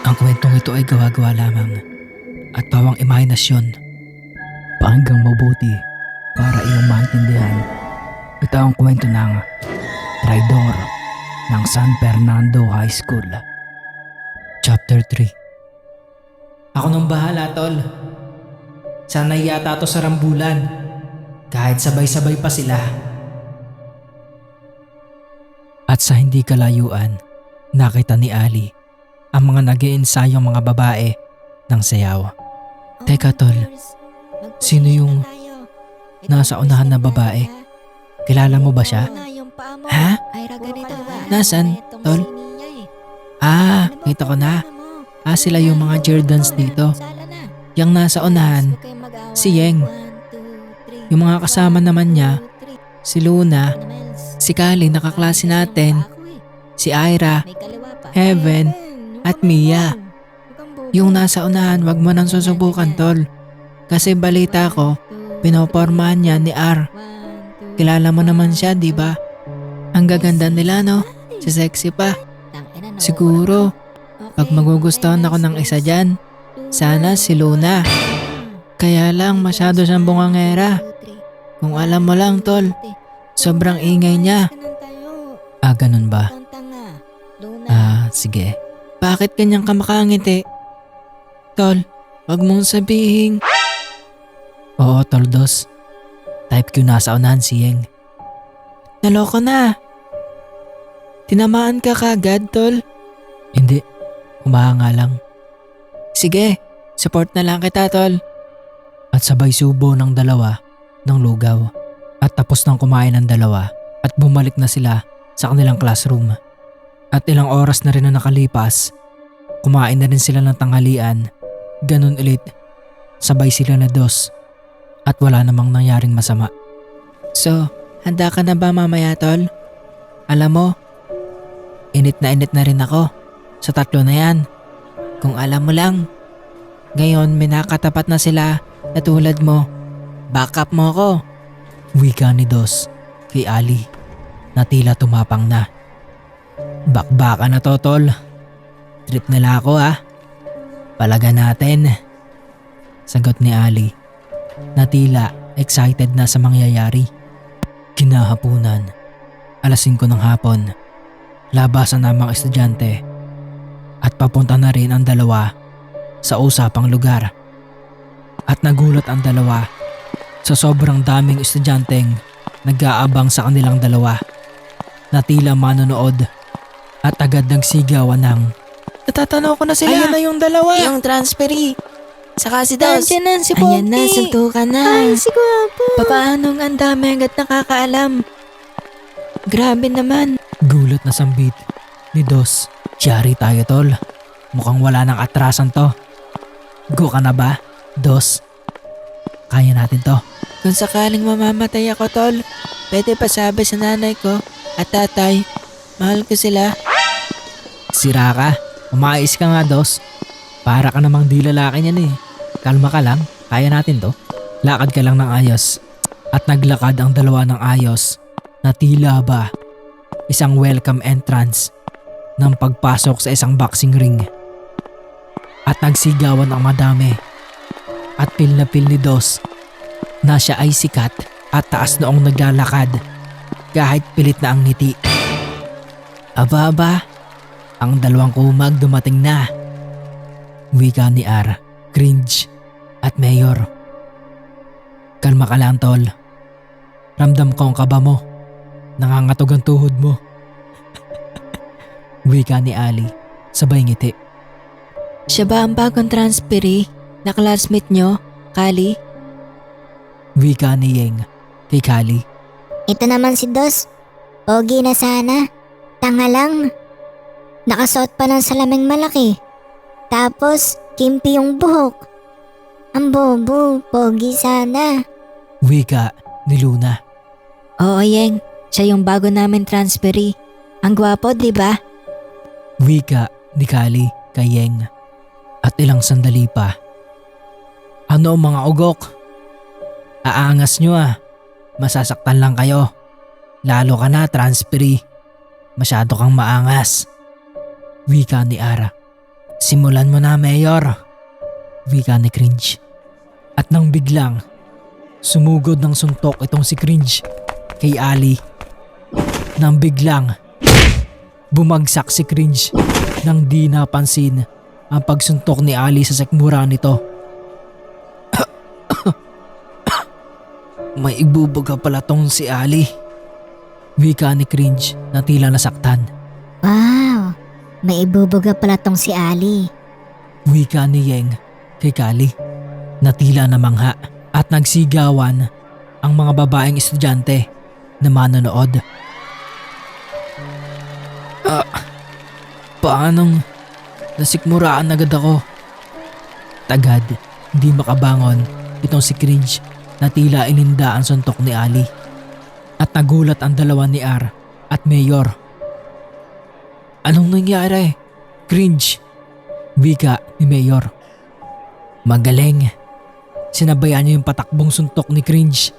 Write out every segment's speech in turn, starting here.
Ang kwentong ito ay gawa-gawa lamang at pawang imahinasyon. Pakinggang mabuti para iyong maintindihan. Ito ang kwento ng Traidor ng San Fernando High School. Chapter 3. Ako nang bahala, tol. Sanay yata to sa rambulan kahit sabay-sabay pa sila. At sa hindi kalayuan, nakita ni Ali ang mga nag-iensayong mga babae ng sayaw. Teka, tol, sino yung nasa unahan na babae? Kilala mo ba siya? Ha? Nasaan, tol? Kita ko na. Sila yung mga Jordans dito. Yang nasa unahan, si Yeng. Yung mga kasama naman niya, si Luna, si Kali na kaklase natin, si Ira, Heaven, at Mia. Yung nasa unahan, wag mo nang susubukan, tol. Kasi balita ko, pinopormahan niya ni R. Kilala mo naman siya, di ba? Ang gaganda nila, no? Si sexy pa. Siguro, pag magugustuhan ako ng isa dyan, sana si Luna. Kaya lang masyado siyang bungangera. Kung alam mo lang, tol, sobrang ingay niya. Ganun ba? Sige. Bakit kanyang ka makangiti? Tol, wag mong sabihin. Oo, tol, dos. Type Q nasa unahan si Yeng. Naloko na. Tinamaan ka kagad, tol? Hindi. Humahanga lang. Sige, support na lang kita, tol. At sabay subo ng dalawa ng lugaw. At tapos nang kumain ng dalawa at bumalik na sila sa kanilang classroom. At ilang oras na rin na nakalipas, kumain na rin sila ng tanghalian. Ganun ulit, sabay sila na dos. At wala namang nangyaring masama. So, handa ka na ba mamaya, tol? Alam mo, init na rin ako sa tatlo na yan. Kung alam mo lang, ngayon may nakatapat na sila na tulad mo. Backup mo ako. Wika ni Dos kay Ali na tila tumapang na. Bakbaka na to, tol. Trip nila ako, Palaga natin. Sagot ni Ali na tila excited na sa mangyayari. Kinahapunan, alas 5 ng hapon, labasan na mga estudyante at papunta na rin ang dalawa sa usapang lugar. At nagulat ang dalawa sa sobrang daming estudyanteng nag-aabang sa kanilang dalawa na tila manonood at agad nagsigawan ng natatanaw ko na sila. Ayan na yung dalawa. Yung transferee. Saka si Dos. Nandiyan na si Pogi. Ayan na, suntukan na. Ay, si Guwapo. Papaanong ang dami agad nakakaalam. Grabe naman. Gulat na sambit ni Dos. Yari tayo, tol. Mukhang wala nang atrasan to. Go ka na ba, Dos? Kaya natin to. Kung sakaling mamamatay ako, tol, pwede pa sabi sa nanay ko at tatay, mahal ko sila. Sira ka. Umayos ka nga, Dos. Para ka namang di lalaki niyan eh. Kalma ka lang, kaya natin to. Lakad ka lang ng ayos. At naglakad ang dalawa ng ayos na tila ba isang welcome entrance ng pagpasok sa isang boxing ring. At nagsigawan ang madami. At pil na pil ni Dos na siya ay sikat at taas noong naglalakad kahit pilit na ang ngiti. Aba, ang dalawang kumag dumating na. Wika ni R, Cringe at Mayor. Kalma ka lang, tol. Ramdam ko ang kaba mo. Nangangatog ang tuhod mo. Wika ni Ali, sabay ngiti. Siya ba ang bagong transferee na classmate nyo, Kali? Wika ni Yeng kay Kali. Ito naman si Dos. Pogi na sana. Tanga lang. Nakasuot pa ng salaming malaki. Tapos, kimpi yung buhok. Ang bobo, pogi sana. Wika ni Luna. Oo, Yeng. Siya yung bago namin transferee. Ang gwapo, di ba? Wika ni Kali kay Yeng. At ilang sandali pa. Ano mga ugok? Aangas nyo Masasaktan lang kayo. Lalo ka na, transferee. Masyado kang maangas. Wika ni Ara. Simulan mo na, Mayor. Wika ni Cringe. At nang biglang, sumugod ng suntok itong si Cringe kay Ali. Nang biglang, bumagsak si Cringe nang di napansin ang pagsuntok ni Ali sa sikmura nito. May ibubuga pala tong si Ali. Wika ni Cringe na tila nasaktan. Wow, may ibubuga pala tong si Ali. Wika ni Yeng kay Kali na tila namangha at nagsigawan ang mga babaeng estudyante na manonood. Paanong nasikmuraan agad ako? Tagad, hindi makabangon itong si Cringe na tila ininda ang suntok ni Ali. At nagulat ang dalawa ni R at Mayor. Anong nangyari? Cringe. Wika ni Mayor. Magaling. Sinabayan niya yung patakbong suntok ni Cringe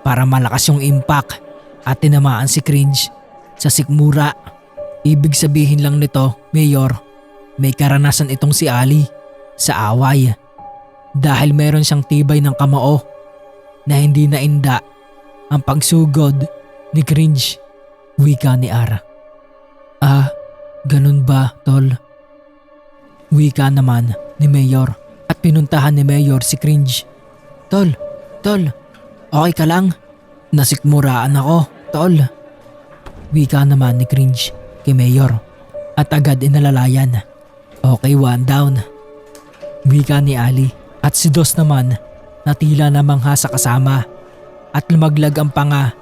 para malakas yung impact at tinamaan si Cringe sa sikmura. Ibig sabihin lang nito, Mayor, may karanasan itong si Ali sa away dahil meron siyang tibay ng kamao na hindi nainda ang pagsugod ni Cringe. Wika ni R. Ganun ba, Tol? Wika naman ni Mayor at pinuntahan ni Mayor si Cringe. Tol, okay ka lang? Nasikmuraan ako, Tol. Wika naman ni Cringe kay Mayor at agad inalalayan. Okay, one down. Wika ni Ali at si Dos naman na tila namangha sa kasama at lumaglag ang panga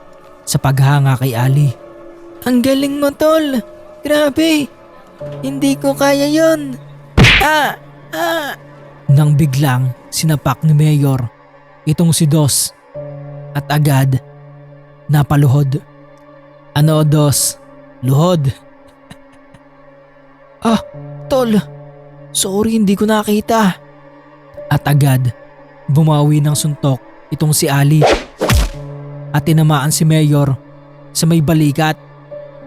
sa paghanga kay Ali. Ang galing mo, Tol. Grabe. Hindi ko kaya yon. Nang biglang sinapak ni Mayor itong si Dos at agad napaluhod. Ano, Dos? Luhod? Tol. Sorry, hindi ko nakita. At agad bumawi ng suntok itong si Ali at tinamaan si Mayor sa may balikat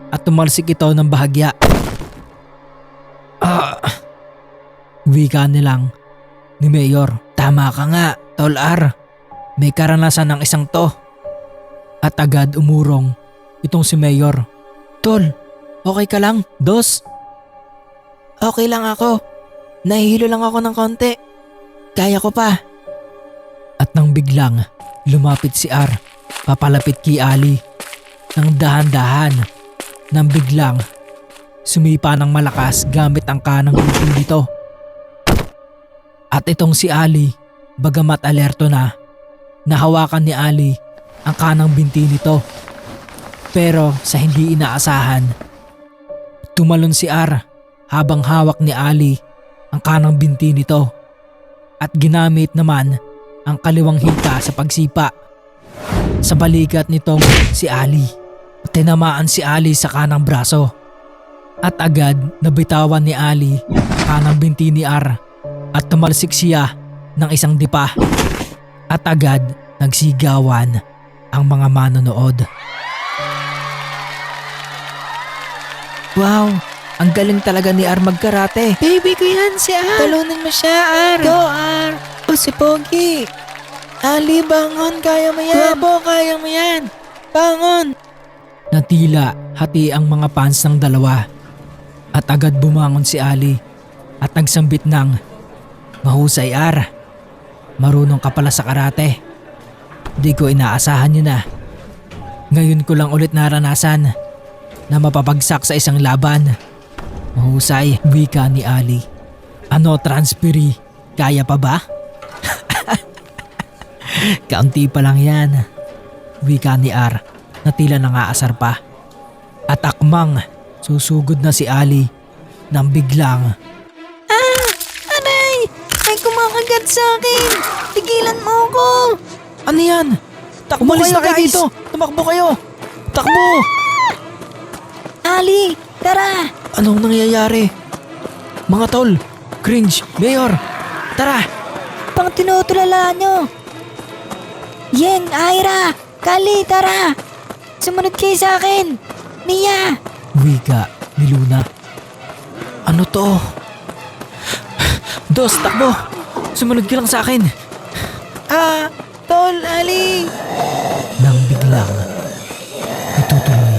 at tumalsik ito ng bahagya. Wika nilang ni Mayor. Tama ka nga, Tol R. May karanasan ng isang to. At agad umurong itong si Mayor. Tol, okay ka lang? Dos? Okay lang ako. Nahihilo lang ako ng konti. Kaya ko pa. At nang biglang lumapit si R, papalapit kay Ali nang dahan-dahan. Nang biglang sumipa ng malakas gamit ang kanang binti nito. At itong si Ali, bagamat alerto na, nahawakan ni Ali ang kanang binti nito. Pero sa hindi inaasahan, tumalon si R habang hawak ni Ali ang kanang binti nito at ginamit naman ang kaliwang hita sa pagsipa sa balikat nitong si Ali. Tinamaan si Ali sa kanang braso at agad nabitawan ni Ali ang kanang binti ni R at tumalsik siya ng isang dipa at agad nagsigawan ang mga manonood. Wow! Ang galing talaga ni R magkarate. Baby ko yan si R. Talunin mo siya, R. Go, R. O si Pogi. Ali, bangon. Kaya mo yan. Guwapo, kaya mo yan. Bangon. Natila hati ang mga fans ng dalawa. At agad bumangon si Ali. At nagsambit ng, mahusay, R. Marunong ka pala sa karate. Di ko inaasahan yun na. Ngayon ko lang ulit naranasan na mapapagsak sa isang laban. Mahusay, wika ni Ali. Ano, Transpiri? Kaya pa ba? Kaunti pa lang yan. Wika ni R na tila nangaasar pa. At akmang susugod na si Ali nang biglang. Aray! May kumakagat sa akin! Tigilan mo ko! Ano yan? Takbo kayo, guys! Dito. Tumakbo kayo! Takbo! Ali! Tara! Anong nangyayari? Mga tol, Cringe, Mayor, tara! Pang tinutulala nyo! Yeng, Aira, Kali, tara! Sumunod kayo sa akin! Mia! Wika ni Luna. Ano to? Dos, takbo! Sumunod ka lang sa akin! Tol, Ali! Nang biglang itutuloy